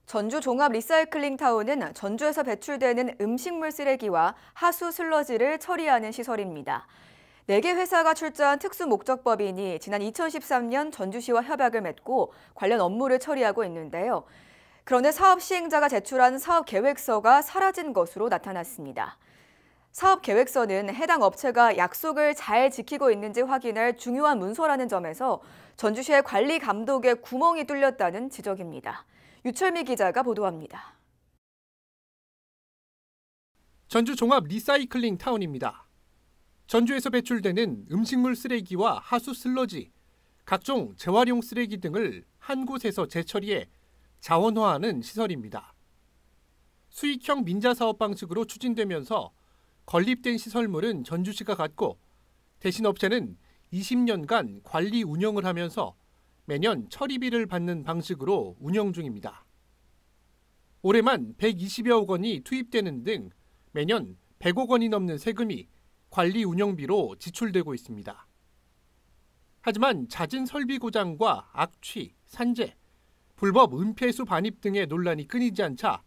전주 종합 리사이클링 타운은 전주에서 배출되는 음식물 쓰레기와 하수 슬러지를 처리하는 시설입니다. 4개 회사가 출자한 특수목적법인이 지난 2013년 전주시와 협약을 맺고 관련 업무를 처리하고 있는데요. 그런데 사업 시행자가 제출한 사업 계획서가 사라진 것으로 나타났습니다. 사업 계획서는 해당 업체가 약속을 잘 지키고 있는지 확인할 중요한 문서라는 점에서 전주시의 관리 감독에 구멍이 뚫렸다는 지적입니다. 유철미 기자가 보도합니다. 전주 종합 리사이클링 타운입니다. 전주에서 배출되는 음식물 쓰레기와 하수 슬러지, 각종 재활용 쓰레기 등을 한 곳에서 재처리해 자원화하는 시설입니다. 수익형 민자 사업 방식으로 추진되면서 건립된 시설물은 전주시가 갖고 대신 업체는 20년간 관리 운영을 하면서 매년 처리비를 받는 방식으로 운영 중입니다. 올해만 120여억 원이 투입되는 등 매년 100억 원이 넘는 세금이 관리 운영비로 지출되고 있습니다. 하지만 잦은 설비 고장과 악취, 산재, 불법 은폐수 반입 등의 논란이 끊이지 않자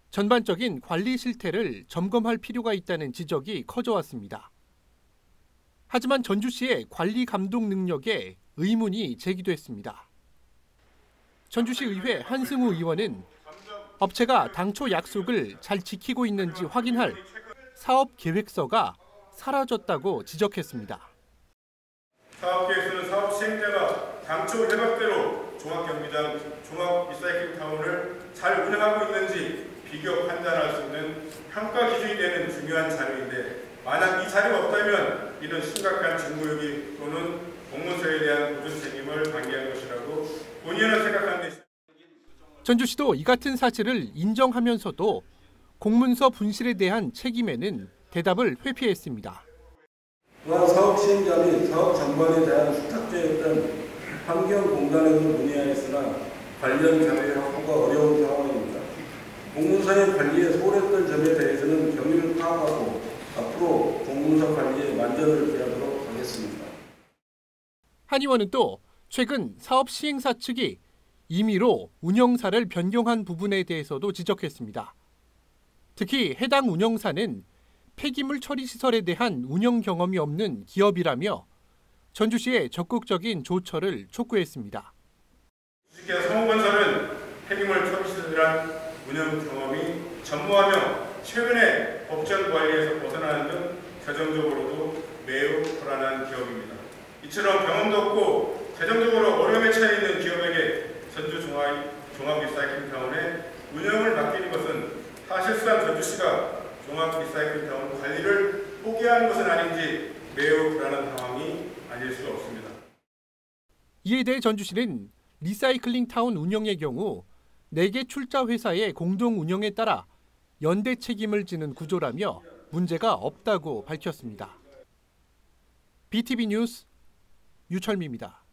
전반적인 관리 실태를 점검할 필요가 있다는 지적이 커져왔습니다. 하지만 전주시의 관리 감독 능력에 의문이 제기됐습니다. 전주시 의회 한승우 의원은 업체가 당초 약속을 잘 지키고 있는지 확인할 사업 계획서가 사라졌다고 지적했습니다. 사업 계획서는 사업 시행자가 당초 협약대로 종합경기장, 종합 리사이클링 타운을 잘 운영하고 있는지 비교 판단할 수 있는 평가 기준이 되는 중요한 자료인데, 만약 이 자료가 없다면 이런 심각한 직무유기 또는 공문서에 대한 모든 책임을 방기한 것이라고 본인은 생각하는데, 전주시도 이 같은 사실을 인정하면서도 공문서 분실에 대한 책임에는 대답을 회피했습니다. 또한 사업 시행자 및 사업 장관에 대한 수탁자였던 환경공단에도 문의하였으나 관련 자료의 확보가 어려운 상황입니다. 공문서의 관리에 소홀했던 점에 대해서는 경위를 파악하고 앞으로 공문서 관리에 만전을 기하도록 하겠습니다. 한 의원은 또 최근 사업 시행사 측이 임의로 운영사를 변경한 부분에 대해서도 지적했습니다. 특히 해당 운영사는 폐기물 처리 시설에 대한 운영 경험이 없는 기업이라며 전주시의 적극적인 조처를 촉구했습니다. 주식회사 성우건설은 폐기물 처리 시설이란 운영 경험이 전무하며 최근에 법정 관리에서 벗어나는 등 재정적으로도 매우 불안한 기업입니다. 이처럼 경험도 없고 재정적으로 어려움에 처해 있는 기업에게 전주 종합 리사이클링 타운의 운영을 맡기는 것은 사실상 전주시가 종합 리사이클링 타운 관리를 포기하는 것은 아닌지 매우 불안한 상황이 아닐 수가 없습니다. 이에 대해 전주시는 리사이클링 타운 운영의 경우 4개 출자 회사의 공동 운영에 따라 연대 책임을 지는 구조라며 문제가 없다고 밝혔습니다. BTV 뉴스 유철미입니다.